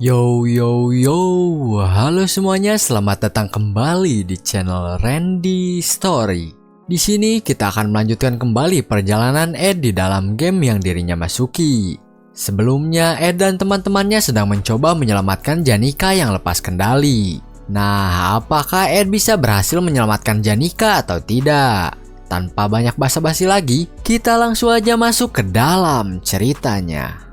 Yo yo yo, halo semuanya, selamat datang kembali di channel Randy Story. Di sini kita akan melanjutkan kembali perjalanan Ed di dalam game yang dirinya masuki. Sebelumnya Ed dan teman-temannya sedang mencoba menyelamatkan Janika yang lepas kendali. Nah, apakah Ed bisa berhasil menyelamatkan Janika atau tidak? Tanpa banyak basa-basi lagi, kita langsung aja masuk ke dalam ceritanya.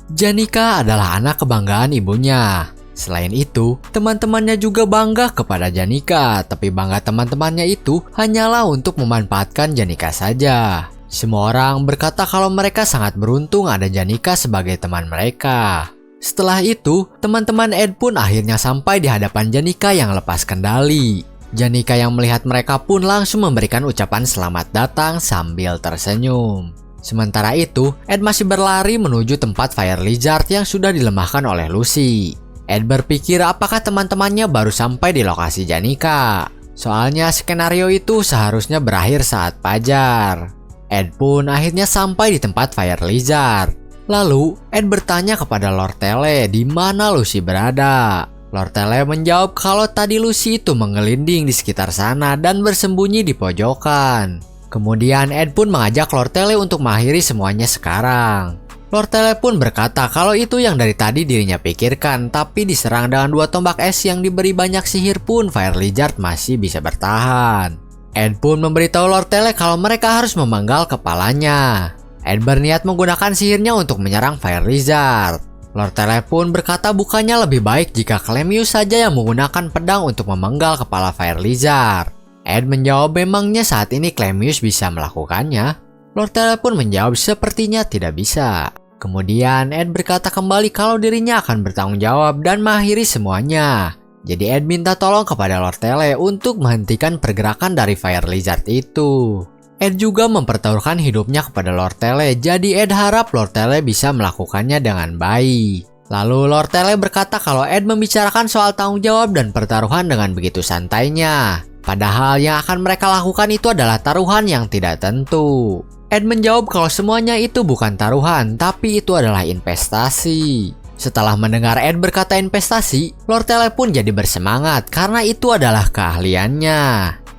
Janika adalah anak kebanggaan ibunya. Selain itu, teman-temannya juga bangga kepada Janika, tapi bangga teman-temannya itu hanyalah untuk memanfaatkan Janika saja. Semua orang berkata kalau mereka sangat beruntung ada Janika sebagai teman mereka. Setelah itu, teman-teman Ed pun akhirnya sampai di hadapan Janika yang lepas kendali. Janika yang melihat mereka pun langsung memberikan ucapan selamat datang sambil tersenyum. Sementara itu, Ed masih berlari menuju tempat Fire Lizard yang sudah dilemahkan oleh Lucy. Ed berpikir apakah teman-temannya baru sampai di lokasi Janika. Soalnya skenario itu seharusnya berakhir saat fajar. Ed pun akhirnya sampai di tempat Fire Lizard. Lalu, Ed bertanya kepada Lord Tele di mana Lucy berada. Lord Tele menjawab kalau tadi Lucy itu menggelinding di sekitar sana dan bersembunyi di pojokan. Kemudian Ed pun mengajak Lord Tele untuk mengakhiri semuanya sekarang. Lord Tele pun berkata kalau itu yang dari tadi dirinya pikirkan, tapi diserang dengan dua tombak es yang diberi banyak sihir pun Fire Lizard masih bisa bertahan. Ed pun memberitahu Lord Tele kalau mereka harus memenggal kepalanya. Ed berniat menggunakan sihirnya untuk menyerang Fire Lizard. Lord Tele pun berkata bukannya lebih baik jika Clemius saja yang menggunakan pedang untuk memenggal kepala Fire Lizard. Ed menjawab memangnya saat ini Clemius bisa melakukannya. Lord Tele pun menjawab sepertinya tidak bisa. Kemudian Ed berkata kembali kalau dirinya akan bertanggung jawab dan mengakhiri semuanya. Jadi Ed minta tolong kepada Lord Tele untuk menghentikan pergerakan dari Fire Lizard itu. Ed juga mempertaruhkan hidupnya kepada Lord Tele, jadi Ed harap Lord Tele bisa melakukannya dengan baik. Lalu Lord Tele berkata kalau Ed membicarakan soal tanggung jawab dan pertaruhan dengan begitu santainya. Padahal yang akan mereka lakukan itu adalah taruhan yang tidak tentu. Ed menjawab kalau semuanya itu bukan taruhan, tapi itu adalah investasi. Setelah mendengar Ed berkata investasi, Lord Tele pun jadi bersemangat karena itu adalah keahliannya.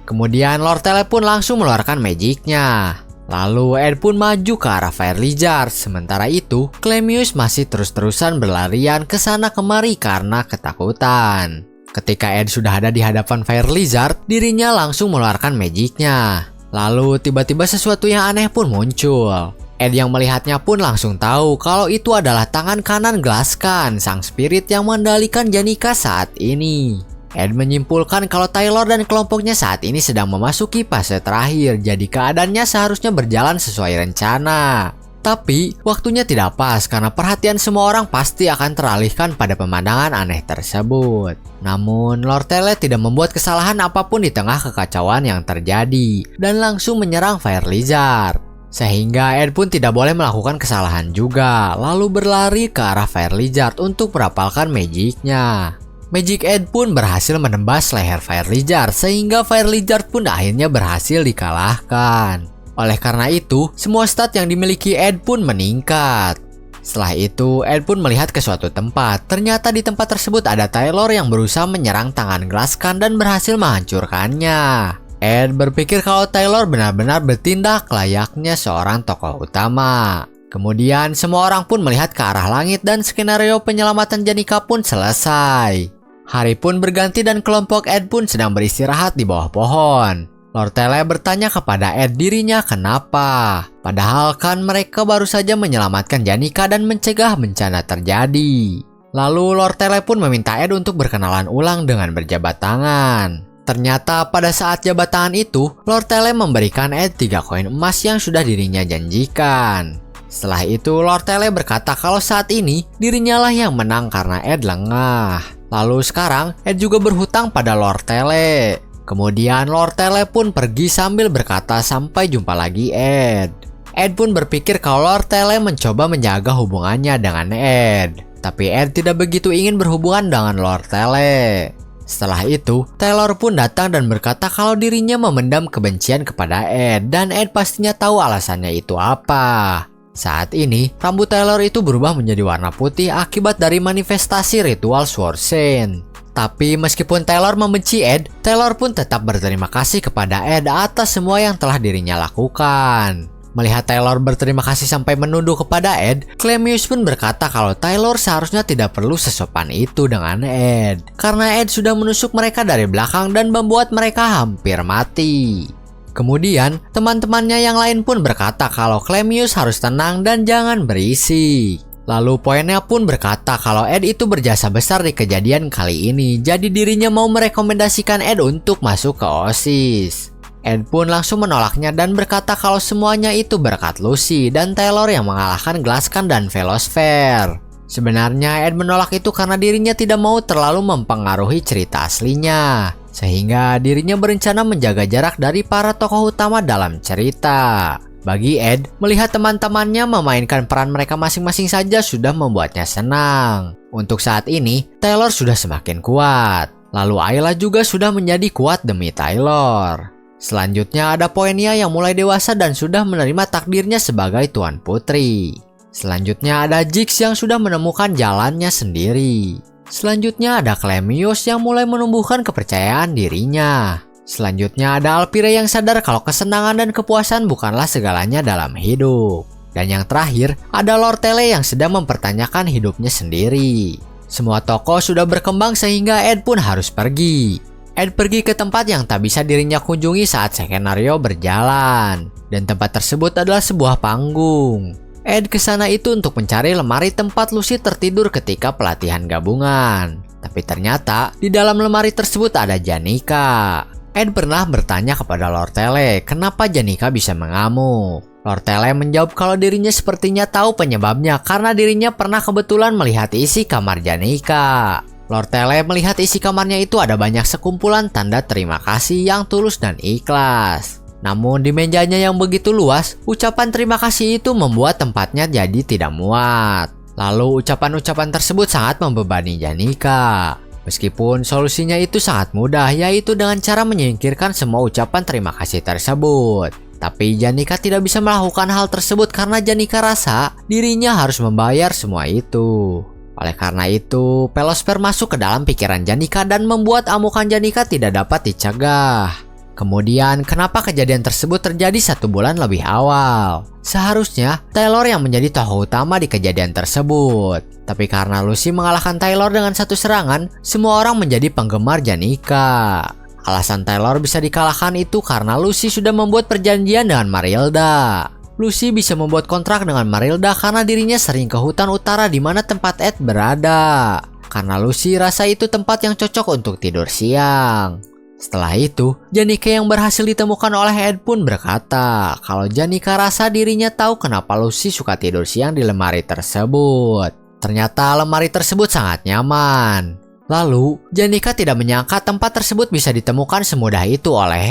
Kemudian Lord Tele pun langsung mengeluarkan magicnya. Lalu Ed pun maju ke arah Fire Lizard. Sementara itu, Clemius masih terus-terusan berlarian ke sana kemari karena ketakutan. Ketika Ed sudah ada di hadapan Fire Lizard, dirinya langsung mengeluarkan magicnya. Lalu tiba-tiba sesuatu yang aneh pun muncul. Ed yang melihatnya pun langsung tahu kalau itu adalah tangan kanan Glaskan, sang spirit yang mengendalikan Janika saat ini. Ed menyimpulkan kalau Taylor dan kelompoknya saat ini sedang memasuki fase terakhir, jadi keadaannya seharusnya berjalan sesuai rencana. Tapi, waktunya tidak pas karena perhatian semua orang pasti akan teralihkan pada pemandangan aneh tersebut. Namun, Lord Tele tidak membuat kesalahan apapun di tengah kekacauan yang terjadi dan langsung menyerang Fire Lizard. Sehingga Ed pun tidak boleh melakukan kesalahan juga, lalu berlari ke arah Fire Lizard untuk merapalkan magicnya. Magic Ed pun berhasil menembas leher Fire Lizard sehingga Fire Lizard pun akhirnya berhasil dikalahkan. Oleh karena itu, semua stat yang dimiliki Ed pun meningkat. Setelah itu, Ed pun melihat ke suatu tempat. Ternyata di tempat tersebut ada Taylor yang berusaha menyerang tangan Glaskan dan berhasil menghancurkannya. Ed berpikir kalau Taylor benar-benar bertindak layaknya seorang tokoh utama. Kemudian, semua orang pun melihat ke arah langit dan skenario penyelamatan Janika pun selesai. Hari pun berganti dan kelompok Ed pun sedang beristirahat di bawah pohon. Lord Tele bertanya kepada Ed dirinya kenapa. Padahal kan mereka baru saja menyelamatkan Janika dan mencegah bencana terjadi. Lalu Lord Tele pun meminta Ed untuk berkenalan ulang dengan berjabat tangan. Ternyata pada saat jabat tangan itu, Lord Tele memberikan Ed 3 koin emas yang sudah dirinya janjikan. Setelah itu Lord Tele berkata kalau saat ini dirinya lah yang menang karena Ed lengah. Lalu sekarang Ed juga berhutang pada Lord Tele. Kemudian Lord Tele pun pergi sambil berkata sampai jumpa lagi Ed. Ed pun berpikir kalau Lord Tele mencoba menjaga hubungannya dengan Ed. Tapi Ed tidak begitu ingin berhubungan dengan Lord Tele. Setelah itu, Taylor pun datang dan berkata kalau dirinya memendam kebencian kepada Ed dan Ed pastinya tahu alasannya itu apa. Saat ini, rambut Taylor itu berubah menjadi warna putih akibat dari manifestasi ritual Sword Saint. Tapi meskipun Taylor membenci Ed, Taylor pun tetap berterima kasih kepada Ed atas semua yang telah dirinya lakukan. Melihat Taylor berterima kasih sampai menunduk kepada Ed, Clemius pun berkata kalau Taylor seharusnya tidak perlu sesopan itu dengan Ed. Karena Ed sudah menusuk mereka dari belakang dan membuat mereka hampir mati. Kemudian, teman-temannya yang lain pun berkata kalau Clemius harus tenang dan jangan berisik. Lalu poinnya pun berkata kalau Ed itu berjasa besar di kejadian kali ini, jadi dirinya mau merekomendasikan Ed untuk masuk ke OSIS. Ed pun langsung menolaknya dan berkata kalau semuanya itu berkat Lucy dan Taylor yang mengalahkan Glaskan dan Velosphere. Sebenarnya Ed menolak itu karena dirinya tidak mau terlalu mempengaruhi cerita aslinya, sehingga dirinya berencana menjaga jarak dari para tokoh utama dalam cerita. Bagi Ed, melihat teman-temannya memainkan peran mereka masing-masing saja sudah membuatnya senang. Untuk saat ini, Taylor sudah semakin kuat. Lalu Ayla juga sudah menjadi kuat demi Taylor. Selanjutnya ada Poenia yang mulai dewasa dan sudah menerima takdirnya sebagai Tuan Putri. Selanjutnya ada Jix yang sudah menemukan jalannya sendiri. Selanjutnya ada Clemius yang mulai menumbuhkan kepercayaan dirinya. Selanjutnya ada Alpire yang sadar kalau kesenangan dan kepuasan bukanlah segalanya dalam hidup. Dan yang terakhir, ada Lord Tele yang sedang mempertanyakan hidupnya sendiri. Semua tokoh sudah berkembang sehingga Ed pun harus pergi. Ed pergi ke tempat yang tak bisa dirinya kunjungi saat skenario berjalan. Dan tempat tersebut adalah sebuah panggung. Ed kesana itu untuk mencari lemari tempat Lucy tertidur ketika pelatihan gabungan. Tapi ternyata di dalam lemari tersebut ada Janika. Ed pernah bertanya kepada Lord Tele kenapa Janika bisa mengamuk. Lord Tele menjawab kalau dirinya sepertinya tahu penyebabnya karena dirinya pernah kebetulan melihat isi kamar Janika. Lord Tele melihat isi kamarnya itu ada banyak sekumpulan tanda terima kasih yang tulus dan ikhlas. Namun di mejanya yang begitu luas, ucapan terima kasih itu membuat tempatnya jadi tidak muat. Lalu ucapan-ucapan tersebut sangat membebani Janika. Meskipun solusinya itu sangat mudah, yaitu dengan cara menyingkirkan semua ucapan terima kasih tersebut. Tapi Janika tidak bisa melakukan hal tersebut karena Janika rasa dirinya harus membayar semua itu. Oleh karena itu, Velosphere masuk ke dalam pikiran Janika dan membuat amukan Janika tidak dapat dicegah. Kemudian, kenapa kejadian tersebut terjadi 1 bulan lebih awal? Seharusnya Taylor yang menjadi tokoh utama di kejadian tersebut. Tapi karena Lucy mengalahkan Taylor dengan 1 serangan, semua orang menjadi penggemar Janika. Alasan Taylor bisa dikalahkan itu karena Lucy sudah membuat perjanjian dengan Marilda. Lucy bisa membuat kontrak dengan Marilda karena dirinya sering ke hutan utara di mana tempat Ed berada. Karena Lucy rasa itu tempat yang cocok untuk tidur siang. Setelah itu, Janika yang berhasil ditemukan oleh Ed pun berkata kalau Janika rasa dirinya tahu kenapa Lucy suka tidur siang di lemari tersebut. Ternyata lemari tersebut sangat nyaman. Lalu, Janika tidak menyangka tempat tersebut bisa ditemukan semudah itu oleh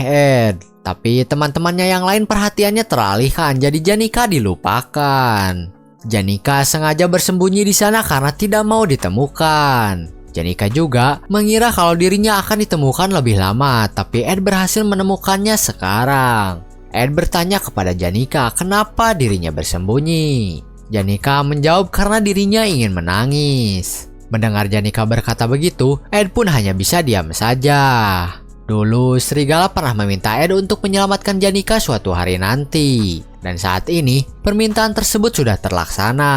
Ed. Tapi teman-temannya yang lain perhatiannya teralihkan, jadi Janika dilupakan. Janika sengaja bersembunyi di sana karena tidak mau ditemukan. Janika juga mengira kalau dirinya akan ditemukan lebih lama, tapi Ed berhasil menemukannya sekarang. Ed bertanya kepada Janika kenapa dirinya bersembunyi. Janika menjawab karena dirinya ingin menangis. Mendengar Janika berkata begitu, Ed pun hanya bisa diam saja. Dulu, Serigala pernah meminta Ed untuk menyelamatkan Janika suatu hari nanti. Dan saat ini, permintaan tersebut sudah terlaksana.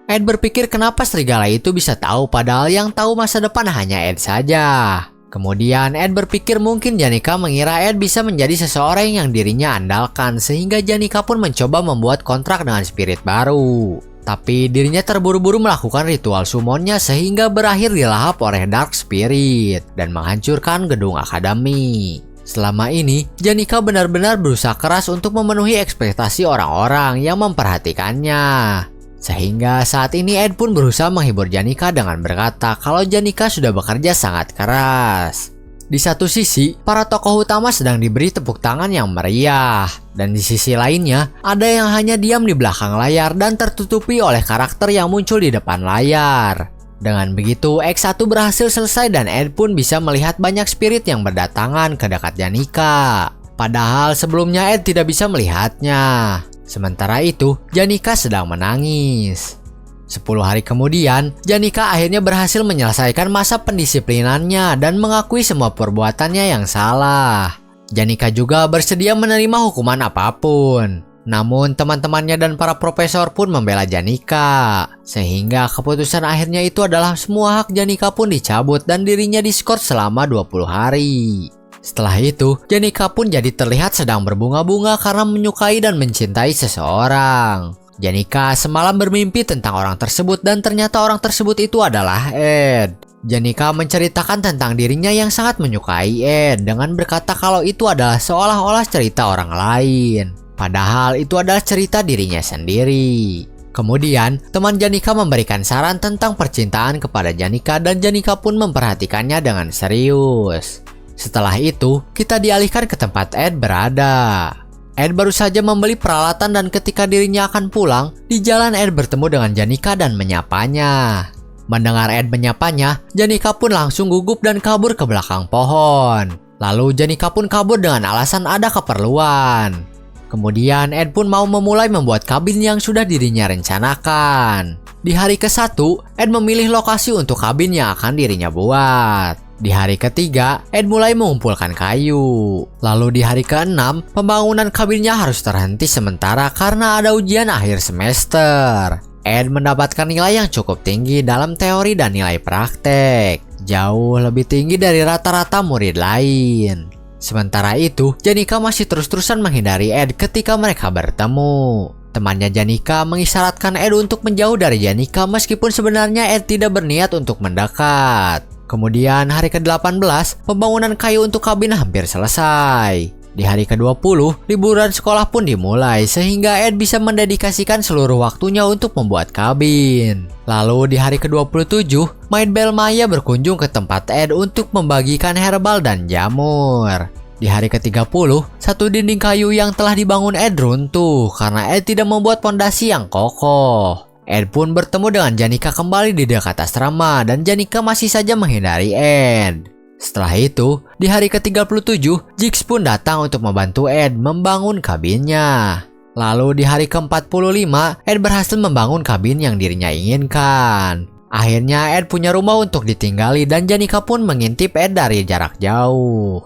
Ed berpikir kenapa Serigala itu bisa tahu padahal yang tahu masa depan hanya Ed saja. Kemudian Ed berpikir mungkin Janika mengira Ed bisa menjadi seseorang yang dirinya andalkan sehingga Janika pun mencoba membuat kontrak dengan spirit baru. Tapi dirinya terburu-buru melakukan ritual summonnya sehingga berakhir dilahap oleh Dark Spirit dan menghancurkan gedung akademi. Selama ini, Janika benar-benar berusaha keras untuk memenuhi ekspektasi orang-orang yang memperhatikannya. Sehingga saat ini Ed pun berusaha menghibur Janika dengan berkata kalau Janika sudah bekerja sangat keras. Di satu sisi, para tokoh utama sedang diberi tepuk tangan yang meriah. Dan di sisi lainnya, ada yang hanya diam di belakang layar dan tertutupi oleh karakter yang muncul di depan layar. Dengan begitu, X1 berhasil selesai dan Ed pun bisa melihat banyak spirit yang berdatangan ke dekat Janika. Padahal sebelumnya Ed tidak bisa melihatnya. Sementara itu, Janika sedang menangis. 10 hari kemudian, Janika akhirnya berhasil menyelesaikan masa pendisiplinannya dan mengakui semua perbuatannya yang salah. Janika juga bersedia menerima hukuman apapun. Namun teman-temannya dan para profesor pun membela Janika. Sehingga keputusan akhirnya itu adalah semua hak Janika pun dicabut dan dirinya diskor selama 20 hari. Setelah itu, Janika pun jadi terlihat sedang berbunga-bunga karena menyukai dan mencintai seseorang. Janika semalam bermimpi tentang orang tersebut dan ternyata orang tersebut itu adalah Ed. Janika menceritakan tentang dirinya yang sangat menyukai Ed dengan berkata kalau itu adalah seolah-olah cerita orang lain. Padahal itu adalah cerita dirinya sendiri. Kemudian, teman Janika memberikan saran tentang percintaan kepada Janika dan Janika pun memperhatikannya dengan serius. Setelah itu, kita dialihkan ke tempat Ed berada. Ed baru saja membeli peralatan dan ketika dirinya akan pulang, di jalan Ed bertemu dengan Janika dan menyapanya. Mendengar Ed menyapanya, Janika pun langsung gugup dan kabur ke belakang pohon. Lalu Janika pun kabur dengan alasan ada keperluan. Kemudian Ed pun mau memulai membuat kabin yang sudah dirinya rencanakan. Di hari ke-1, Ed memilih lokasi untuk kabin yang akan dirinya buat. Di hari ketiga, Ed mulai mengumpulkan kayu. Lalu di hari ke-6, pembangunan kabinnya harus terhenti sementara karena ada ujian akhir semester. Ed mendapatkan nilai yang cukup tinggi dalam teori dan nilai praktek. Jauh lebih tinggi dari rata-rata murid lain. Sementara itu, Janika masih terus-terusan menghindari Ed ketika mereka bertemu. Temannya Janika mengisyaratkan Ed untuk menjauh dari Janika meskipun sebenarnya Ed tidak berniat untuk mendekat. Kemudian hari ke-18, pembangunan kayu untuk kabin hampir selesai. Di hari ke-20, liburan sekolah pun dimulai sehingga Ed bisa mendedikasikan seluruh waktunya untuk membuat kabin. Lalu di hari ke-27, Maid Bell Maya berkunjung ke tempat Ed untuk membagikan herbal dan jamur. Di hari ke-30, satu dinding kayu yang telah dibangun Ed runtuh karena Ed tidak membuat pondasi yang kokoh. Ed pun bertemu dengan Janika kembali di dekat asrama dan Janika masih saja menghindari Ed. Setelah itu, di hari ke-37, Jix pun datang untuk membantu Ed membangun kabinnya. Lalu di hari ke-45, Ed berhasil membangun kabin yang dirinya inginkan. Akhirnya Ed punya rumah untuk ditinggali dan Janika pun mengintip Ed dari jarak jauh.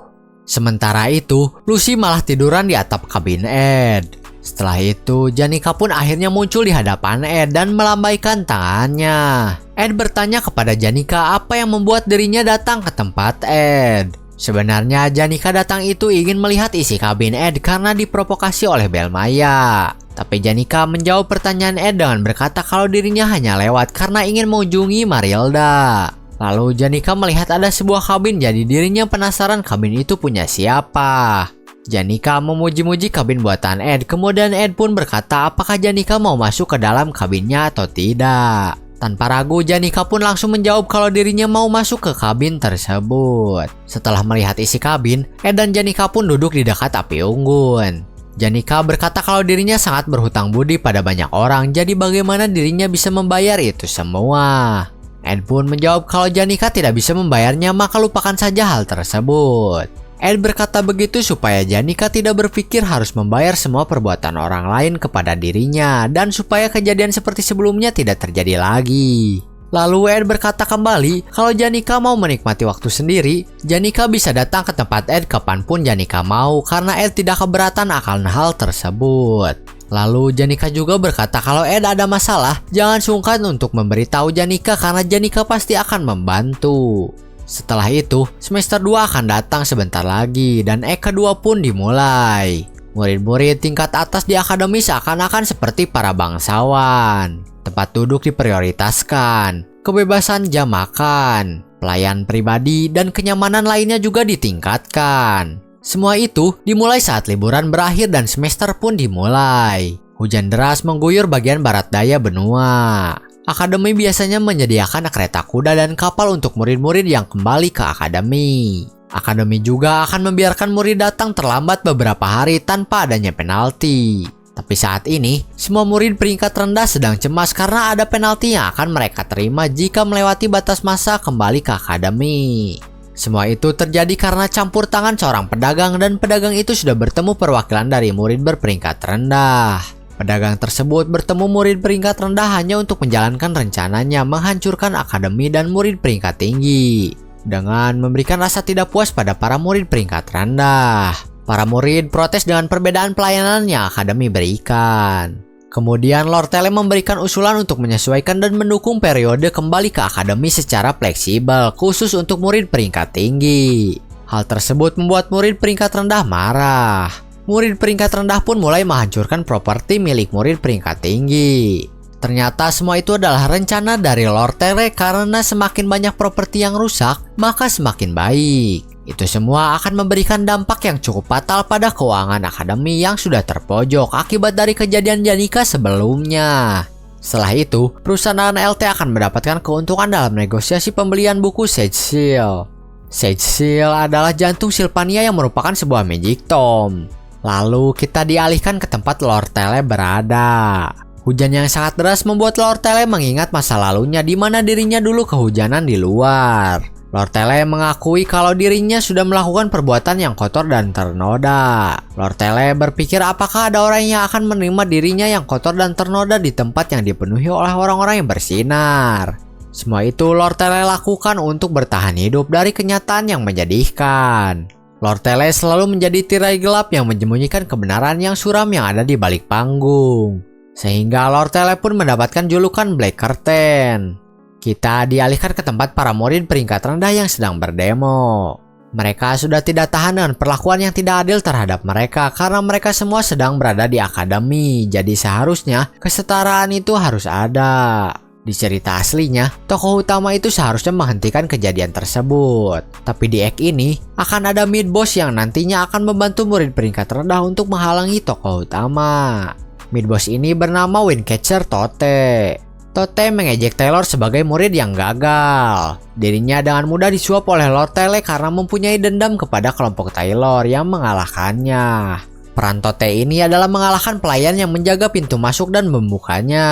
Sementara itu, Lucy malah tiduran di atap kabin Ed. Setelah itu, Janika pun akhirnya muncul di hadapan Ed dan melambaikan tangannya. Ed bertanya kepada Janika apa yang membuat dirinya datang ke tempat Ed. Sebenarnya Janika datang itu ingin melihat isi kabin Ed karena diprovokasi oleh Bell Maya. Tapi Janika menjawab pertanyaan Ed dengan berkata kalau dirinya hanya lewat karena ingin mengunjungi Marilda. Lalu Janika melihat ada sebuah kabin jadi dirinya penasaran kabin itu punya siapa. Janika memuji-muji kabin buatan Ed, kemudian Ed pun berkata apakah Janika mau masuk ke dalam kabinnya atau tidak. Tanpa ragu, Janika pun langsung menjawab kalau dirinya mau masuk ke kabin tersebut. Setelah melihat isi kabin, Ed dan Janika pun duduk di dekat api unggun. Janika berkata kalau dirinya sangat berhutang budi pada banyak orang, jadi bagaimana dirinya bisa membayar itu semua. Ed pun menjawab kalau Janika tidak bisa membayarnya, maka lupakan saja hal tersebut. Ed berkata begitu supaya Janika tidak berpikir harus membayar semua perbuatan orang lain kepada dirinya dan supaya kejadian seperti sebelumnya tidak terjadi lagi. Lalu Ed berkata kembali kalau Janika mau menikmati waktu sendiri, Janika bisa datang ke tempat Ed kapanpun Janika mau karena Ed tidak keberatan akan hal tersebut. Lalu Janika juga berkata kalau Ed ada masalah, jangan sungkan untuk memberitahu Janika karena Janika pasti akan membantu. Setelah itu, semester 2 akan datang sebentar lagi dan kedua pun dimulai. Murid-murid tingkat atas di akademi seakan-akan seperti para bangsawan. Tempat duduk diprioritaskan, kebebasan jam makan, pelayan pribadi, dan kenyamanan lainnya juga ditingkatkan. Semua itu dimulai saat liburan berakhir dan semester pun dimulai. Hujan deras mengguyur bagian barat daya benua. Akademi biasanya menyediakan kereta kuda dan kapal untuk murid-murid yang kembali ke akademi. Akademi juga akan membiarkan murid datang terlambat beberapa hari tanpa adanya penalti. Tapi saat ini, semua murid peringkat rendah sedang cemas karena ada penalti yang akan mereka terima jika melewati batas masa kembali ke akademi. Semua itu terjadi karena campur tangan seorang pedagang dan pedagang itu sudah bertemu perwakilan dari murid berperingkat rendah. Pedagang tersebut bertemu murid peringkat rendah hanya untuk menjalankan rencananya menghancurkan akademi dan murid peringkat tinggi, dengan memberikan rasa tidak puas pada para murid peringkat rendah. Para murid protes dengan perbedaan pelayanan yang akademi berikan. Kemudian Lord Tele memberikan usulan untuk menyesuaikan dan mendukung periode kembali ke akademi secara fleksibel khusus untuk murid peringkat tinggi. Hal tersebut membuat murid peringkat rendah marah. Murid peringkat rendah pun mulai menghancurkan properti milik murid peringkat tinggi. Ternyata semua itu adalah rencana dari Lord Tele karena semakin banyak properti yang rusak, maka semakin baik. Itu semua akan memberikan dampak yang cukup fatal pada keuangan akademi yang sudah terpojok akibat dari kejadian Janika sebelumnya. Setelah itu, perusahaan LT akan mendapatkan keuntungan dalam negosiasi pembelian buku Sage Seal. Sage Seal adalah jantung Sylvania yang merupakan sebuah magic tome. Lalu kita dialihkan ke tempat Lord Tele berada. Hujan yang sangat deras membuat Lord Tele mengingat masa lalunya di mana dirinya dulu kehujanan di luar. Lord Tele mengakui kalau dirinya sudah melakukan perbuatan yang kotor dan ternoda. Lord Tele berpikir apakah ada orang yang akan menerima dirinya yang kotor dan ternoda di tempat yang dipenuhi oleh orang-orang yang bersinar. Semua itu Lord Tele lakukan untuk bertahan hidup dari kenyataan yang menyedihkan. Lord Tele selalu menjadi tirai gelap yang menyembunyikan kebenaran yang suram yang ada di balik panggung. Sehingga Lord Tele pun mendapatkan julukan Black Curtain. Kita dialihkan ke tempat para murid peringkat rendah yang sedang berdemo. Mereka sudah tidak tahan dengan perlakuan yang tidak adil terhadap mereka karena mereka semua sedang berada di akademi. Jadi seharusnya kesetaraan itu harus ada. Di cerita aslinya, tokoh utama itu seharusnya menghentikan kejadian tersebut. Tapi di ek ini, akan ada mid boss yang nantinya akan membantu murid peringkat rendah untuk menghalangi tokoh utama. Mid boss ini bernama Windcatcher Tote. Tote mengejek Taylor sebagai murid yang gagal. Dirinya dengan mudah disuap oleh Lord Tele karena mempunyai dendam kepada kelompok Taylor yang mengalahkannya. Peran Tote ini adalah mengalahkan pelayan yang menjaga pintu masuk dan membukanya.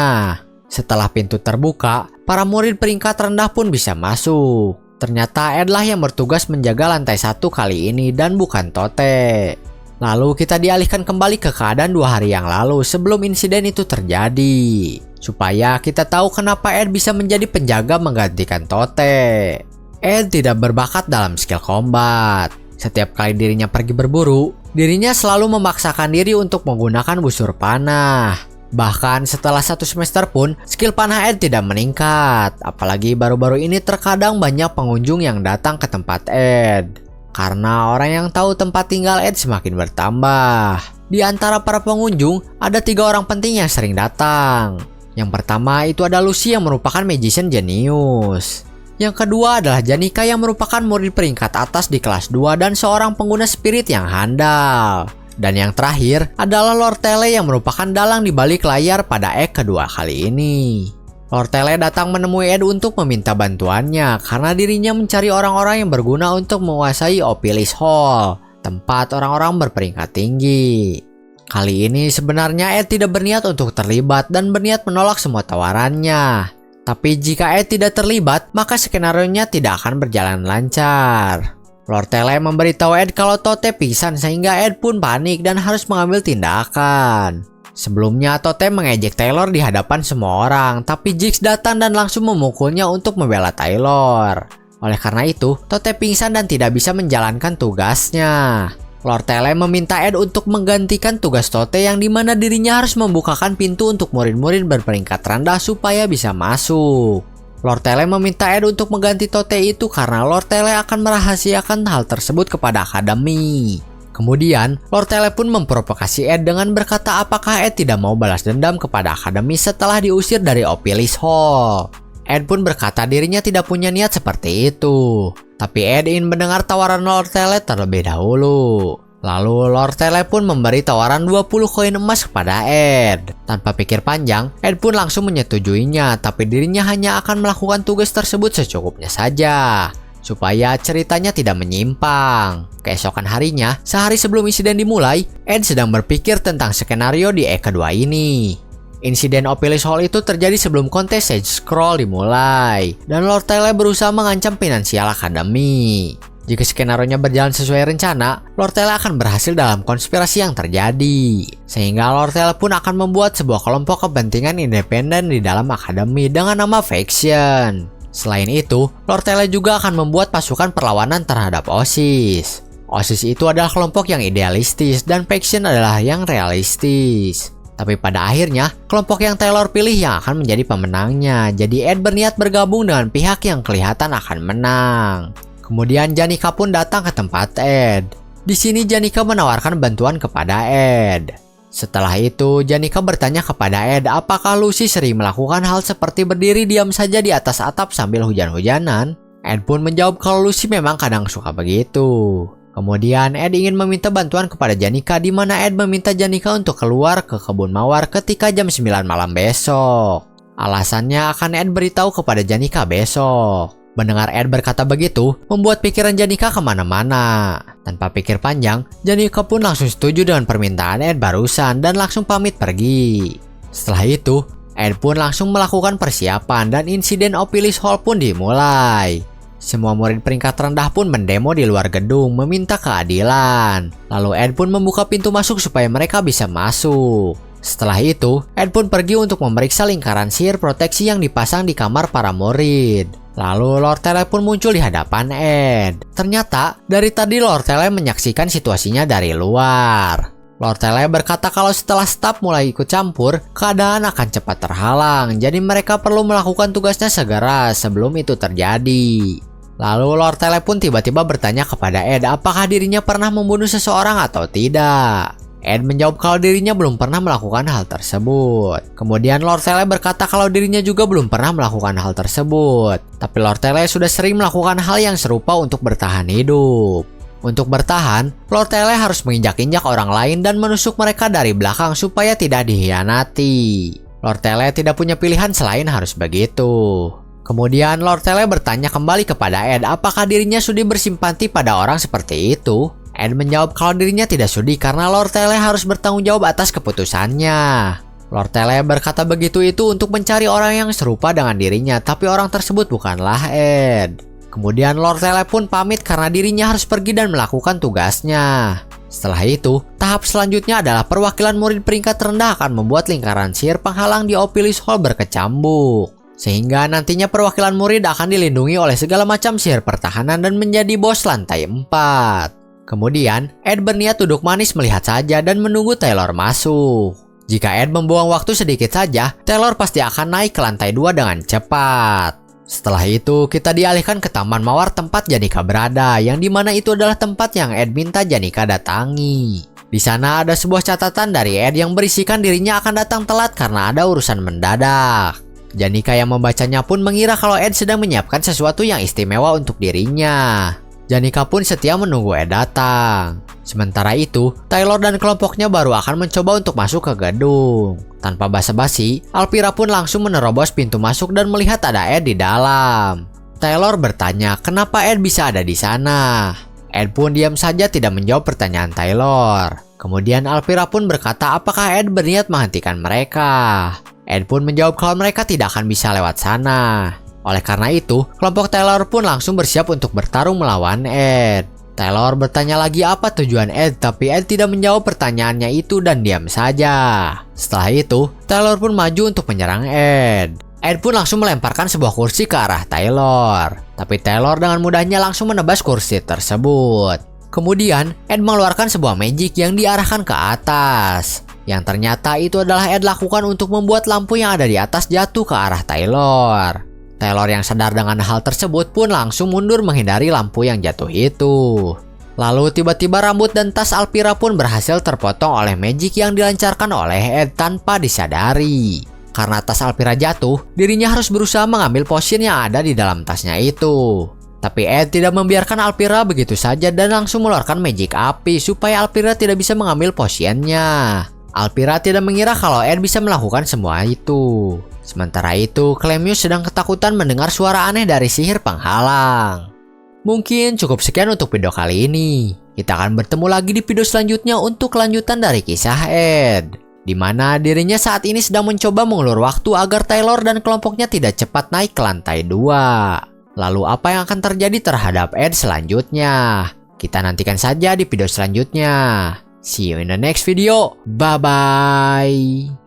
Setelah pintu terbuka, para murid peringkat rendah pun bisa masuk. Ternyata Ed lah yang bertugas menjaga lantai 1 kali ini dan bukan Tote. Lalu kita dialihkan kembali ke keadaan 2 hari yang lalu sebelum insiden itu terjadi. Supaya kita tahu kenapa Ed bisa menjadi penjaga menggantikan Tote. Ed tidak berbakat dalam skill combat. Setiap kali dirinya pergi berburu, dirinya selalu memaksakan diri untuk menggunakan busur panah. Bahkan setelah 1 semester pun, skill panah Ed tidak meningkat. Apalagi baru-baru ini terkadang banyak pengunjung yang datang ke tempat Ed. Karena orang yang tahu tempat tinggal Ed semakin bertambah. Di antara para pengunjung, ada 3 orang penting yang sering datang. Yang pertama itu ada Lucy yang merupakan magician jenius. Yang kedua adalah Janika yang merupakan murid peringkat atas di kelas 2 dan seorang pengguna spirit yang handal. Dan yang terakhir adalah Lord Tele yang merupakan dalang di balik layar pada ek kedua kali ini. Lord Tele datang menemui Ed untuk meminta bantuannya karena dirinya mencari orang-orang yang berguna untuk menguasai Opilis Hall, tempat orang-orang berperingkat tinggi. Kali ini sebenarnya Ed tidak berniat untuk terlibat dan berniat menolak semua tawarannya. Tapi jika Ed tidak terlibat, maka skenario-nya tidak akan berjalan lancar. Lord Tele memberitahu Ed kalau Tote pingsan sehingga Ed pun panik dan harus mengambil tindakan. Sebelumnya Tote mengejek Taylor di hadapan semua orang, tapi Jix datang dan langsung memukulnya untuk membela Taylor. Oleh karena itu, Tote pingsan dan tidak bisa menjalankan tugasnya. Lord Tele meminta Ed untuk menggantikan tugas Tote yang dimana dirinya harus membukakan pintu untuk murid-murid berperingkat rendah supaya bisa masuk. Lord Tele meminta Ed untuk mengganti Tote itu karena Lord Tele akan merahasiakan hal tersebut kepada akademi. Kemudian, Lord Tele pun memprovokasi Ed dengan berkata apakah Ed tidak mau balas dendam kepada akademi setelah diusir dari Opilis Hall. Ed pun berkata dirinya tidak punya niat seperti itu. Tapi Ed ingin mendengar tawaran Lord Tele terlebih dahulu. Lalu Lord Tele pun memberi tawaran 20 koin emas kepada Ed. Tanpa pikir panjang, Ed pun langsung menyetujuinya, tapi dirinya hanya akan melakukan tugas tersebut secukupnya saja, supaya ceritanya tidak menyimpang. Keesokan harinya, sehari sebelum insiden dimulai, Ed sedang berpikir tentang skenario di ek kedua ini. Insiden Opilis Hall itu terjadi sebelum kontes Sage Scroll dimulai, dan Lord Tele berusaha mengancam finansial akademi. Jika skenario-nya berjalan sesuai rencana, Lord Tele akan berhasil dalam konspirasi yang terjadi. Sehingga Lord Tele pun akan membuat sebuah kelompok kepentingan independen di dalam akademi dengan nama Faction. Selain itu, Lord Tele juga akan membuat pasukan perlawanan terhadap OSIS. OSIS itu adalah kelompok yang idealistis dan Faction adalah yang realistis. Tapi pada akhirnya, kelompok yang Taylor pilih yang akan menjadi pemenangnya. Jadi Ed berniat bergabung dengan pihak yang kelihatan akan menang. Kemudian Janika pun datang ke tempat Ed. Di sini Janika menawarkan bantuan kepada Ed. Setelah itu, Janika bertanya kepada Ed apakah Lucy sering melakukan hal seperti berdiri diam saja di atas atap sambil hujan-hujanan. Ed pun menjawab kalau Lucy memang kadang suka begitu. Kemudian Ed ingin meminta bantuan kepada Janika, di mana Ed meminta Janika untuk keluar ke kebun mawar ketika jam 9 malam besok. Alasannya akan Ed beritahu kepada Janika besok. Mendengar Ed berkata begitu, membuat pikiran Janika kemana-mana. Tanpa pikir panjang, Janika pun langsung setuju dengan permintaan Ed barusan dan langsung pamit pergi. Setelah itu, Ed pun langsung melakukan persiapan dan insiden Opilis Hall pun dimulai. Semua murid peringkat rendah pun mendemo di luar gedung meminta keadilan. Lalu Ed pun membuka pintu masuk supaya mereka bisa masuk. Setelah itu, Ed pun pergi untuk memeriksa lingkaran sihir proteksi yang dipasang di kamar para murid. Lalu Lord Tele pun muncul di hadapan Ed. Ternyata, dari tadi Lord Tele menyaksikan situasinya dari luar. Lord Tele berkata kalau setelah staf mulai ikut campur, keadaan akan cepat terhalang. Jadi mereka perlu melakukan tugasnya segera sebelum itu terjadi. Lalu Lord Tele pun tiba-tiba bertanya kepada Ed apakah dirinya pernah membunuh seseorang atau tidak. Ed menjawab kalau dirinya belum pernah melakukan hal tersebut. Kemudian Lord Tele berkata kalau dirinya juga belum pernah melakukan hal tersebut. Tapi Lord Tele sudah sering melakukan hal yang serupa untuk bertahan hidup. Untuk bertahan, Lord Tele harus menginjak-injak orang lain dan menusuk mereka dari belakang supaya tidak dikhianati. Lord Tele tidak punya pilihan selain harus begitu. Kemudian Lord Tele bertanya kembali kepada Ed apakah dirinya sudi bersimpati pada orang seperti itu. Ed menjawab kalau dirinya tidak sudi karena Lord Tele harus bertanggung jawab atas keputusannya. Lord Tele berkata begitu itu untuk mencari orang yang serupa dengan dirinya, tapi orang tersebut bukanlah Ed. Kemudian Lord Tele pun pamit karena dirinya harus pergi dan melakukan tugasnya. Setelah itu, tahap selanjutnya adalah perwakilan murid peringkat rendah akan membuat lingkaran sihir penghalang di Opilis Hall berkecambuk. Sehingga nantinya perwakilan murid akan dilindungi oleh segala macam sihir pertahanan dan menjadi bos lantai 4. Kemudian, Ed berniat duduk manis melihat saja dan menunggu Taylor masuk. Jika Ed membuang waktu sedikit saja, Taylor pasti akan naik ke lantai 2 dengan cepat. Setelah itu, kita dialihkan ke taman mawar tempat Janika berada, yang dimana itu adalah tempat yang Ed minta Janika datangi. Di sana ada sebuah catatan dari Ed yang berisikan dirinya akan datang telat karena ada urusan mendadak. Janika yang membacanya pun mengira kalau Ed sedang menyiapkan sesuatu yang istimewa untuk dirinya. Janika pun setia menunggu Ed datang. Sementara itu, Taylor dan kelompoknya baru akan mencoba untuk masuk ke gedung. Tanpa basa-basi, Alpira pun langsung menerobos pintu masuk dan melihat ada Ed di dalam. Taylor bertanya kenapa Ed bisa ada di sana. Ed pun diam saja tidak menjawab pertanyaan Taylor. Kemudian Alpira pun berkata apakah Ed berniat menghentikan mereka. Ed pun menjawab kalau mereka tidak akan bisa lewat sana. Oleh karena itu, kelompok Taylor pun langsung bersiap untuk bertarung melawan Ed. Taylor bertanya lagi apa tujuan Ed, tapi Ed tidak menjawab pertanyaannya itu dan diam saja. Setelah itu, Taylor pun maju untuk menyerang Ed. Ed pun langsung melemparkan sebuah kursi ke arah Taylor. Tapi Taylor dengan mudahnya langsung menebas kursi tersebut. Kemudian, Ed mengeluarkan sebuah magic yang diarahkan ke atas. Yang ternyata itu adalah Ed lakukan untuk membuat lampu yang ada di atas jatuh ke arah Taylor. Taylor yang sadar dengan hal tersebut pun langsung mundur menghindari lampu yang jatuh itu. Lalu tiba-tiba rambut dan tas Alpira pun berhasil terpotong oleh magic yang dilancarkan oleh Ed tanpa disadari. Karena tas Alpira jatuh, dirinya harus berusaha mengambil potion yang ada di dalam tasnya itu. Tapi Ed tidak membiarkan Alpira begitu saja dan langsung mengeluarkan magic api supaya Alpira tidak bisa mengambil potionnya. Alpira tidak mengira kalau Ed bisa melakukan semua itu. Sementara itu, Clemius sedang ketakutan mendengar suara aneh dari sihir penghalang. Mungkin cukup sekian untuk video kali ini. Kita akan bertemu lagi di video selanjutnya untuk kelanjutan dari kisah Ed, di mana dirinya saat ini sedang mencoba mengulur waktu agar Taylor dan kelompoknya tidak cepat naik ke lantai 2. Lalu apa yang akan terjadi terhadap Ed selanjutnya? Kita nantikan saja di video selanjutnya. See you in the next video. Bye-bye.